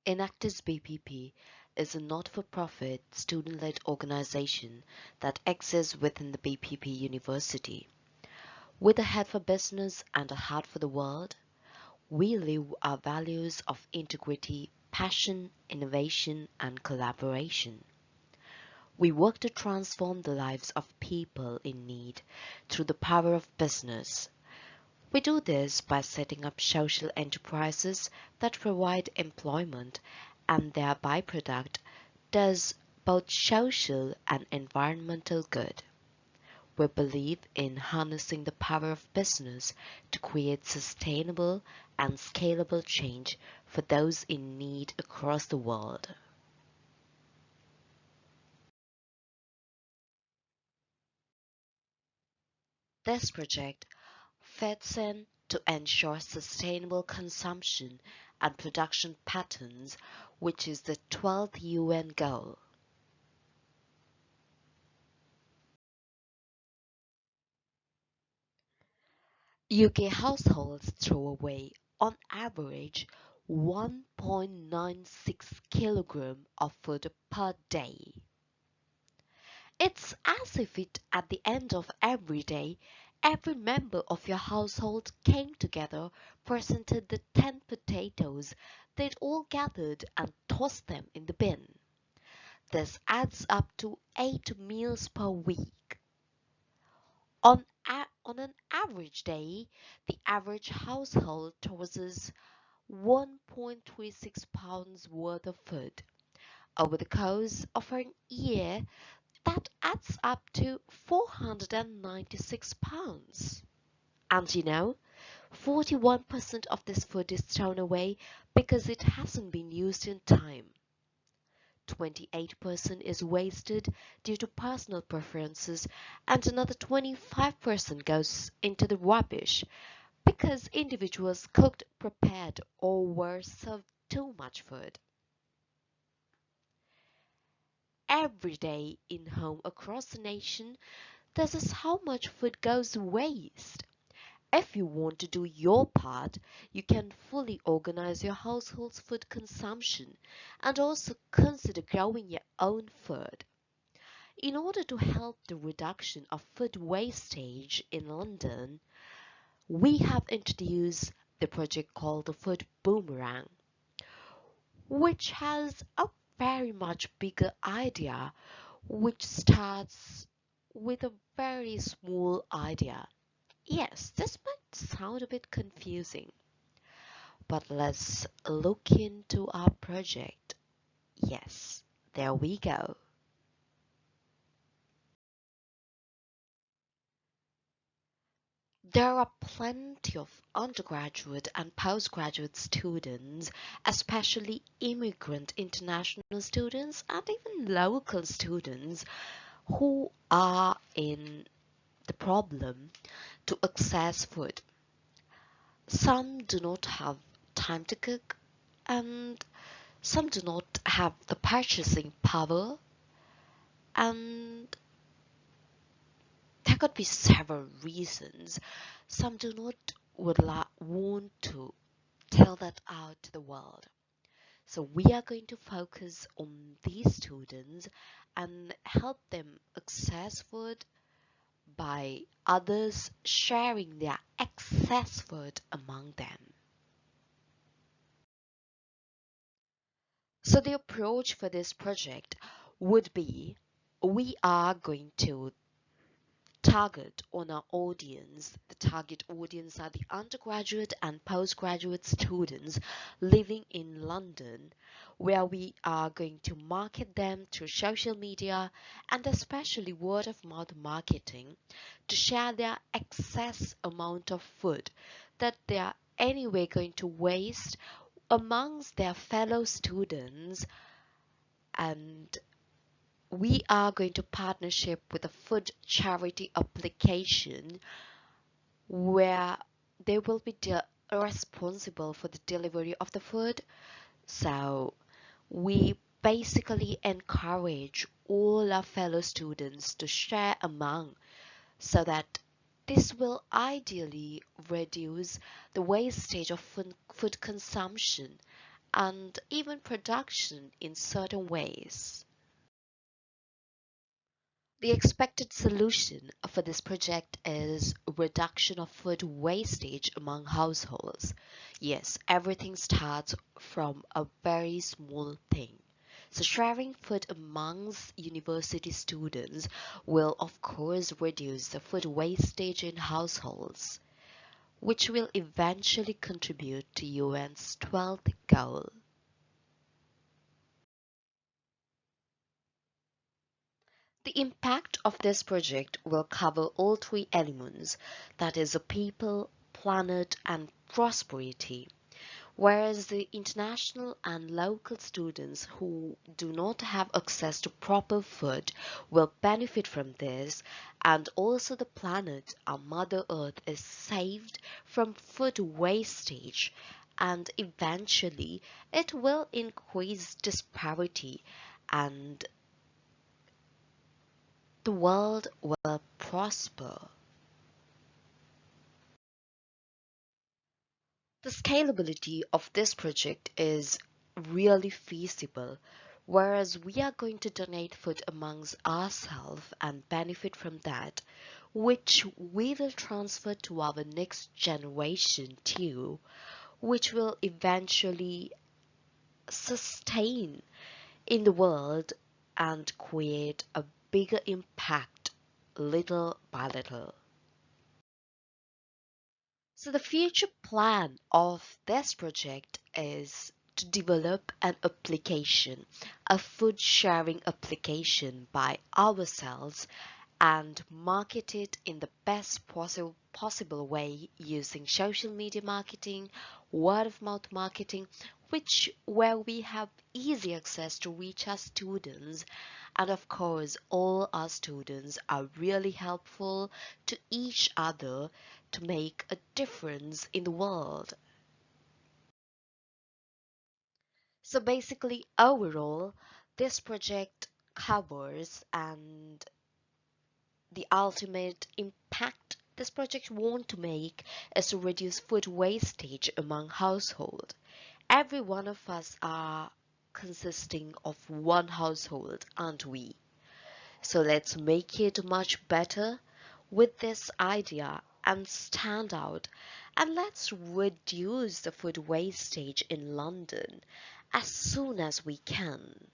Enactus BPP is a not-for-profit student-led organization that exists within the BPP University. With a head for business and a heart for the world, we live our values of integrity, passion, innovation, and collaboration. We work to transform the lives of people in need through the power of business. We do this by setting up social enterprises that provide employment and their byproduct does both social and environmental good. We believe in harnessing the power of business to create sustainable and scalable change for those in need across the world. This project fits in to ensure sustainable consumption and production patterns, which is the 12th UN goal. UK households throw away, on average, 1.96 kilograms of food per day. It's as if at the end of every day, every member of your household came together, presented the 10 potatoes, they'd all gathered and tossed them in the bin. This adds up to 8 meals per week. On an average day, the average household tosses 1.36 pounds worth of food. Over the course of an year, that adds up to 496 pounds. And 41% of this food is thrown away because it hasn't been used in time. 28% is wasted due to personal preferences, and another 25% goes into the rubbish because individuals cooked, prepared, or were served too much food. Every day in home across the nation, this is how much food goes waste. If you want to do your part, you can fully organize your household's food consumption and also consider growing your own food. In order to help the reduction of food wastage in London, we have introduced the project called the Food Boomerang, which has a very much bigger idea, which starts with a very small idea. Yes, this might sound a bit confusing, but let's look into our project. Yes, there we go. There are plenty of undergraduate and postgraduate students, especially immigrant international students and even local students who are in the problem to access food. Some do not have time to cook, and some do not have the purchasing power, and there could be several reasons. Some do not want to tell that out to the world. So we are going to focus on these students and help them access food by others sharing their excess food among them. So the approach for this project would be we are going to target on our audience. The target audience are the undergraduate and postgraduate students living in London, where we are going to market them through social media and especially word of mouth marketing to share their excess amount of food that they are anyway going to waste amongst their fellow students, and we are going to partnership with a food charity application where they will be responsible for the delivery of the food. So we basically encourage all our fellow students to share among so that this will ideally reduce the wastage of food consumption and even production in certain ways. The expected solution for this project is reduction of food wastage among households. Yes, everything starts from a very small thing. So sharing food amongst university students will of course reduce the food wastage in households, which will eventually contribute to UN's 12th goal. The impact of this project will cover all three elements, that is, the people, planet, and prosperity. Whereas the international and local students who do not have access to proper food will benefit from this, and also the planet, our Mother Earth, is saved from food wastage, and eventually it will increase disparity and the world will prosper. The scalability of this project is really feasible, whereas we are going to donate food amongst ourselves and benefit from that, which we will transfer to our next generation too, which will eventually sustain in the world and create a bigger impact little by little. So the future plan of this project is to develop an application, a food sharing application by ourselves and market it in the best possible way using social media marketing, word of mouth marketing, which where we have easy access to reach our students, and of course all our students are really helpful to each other to make a difference in the world. So basically overall this project covers and the ultimate impact this project want to make is to reduce food wastage among households. Every one of us are consisting of one household, aren't we? So let's make it much better with this idea and stand out, and let's reduce the food wastage in London as soon as we can.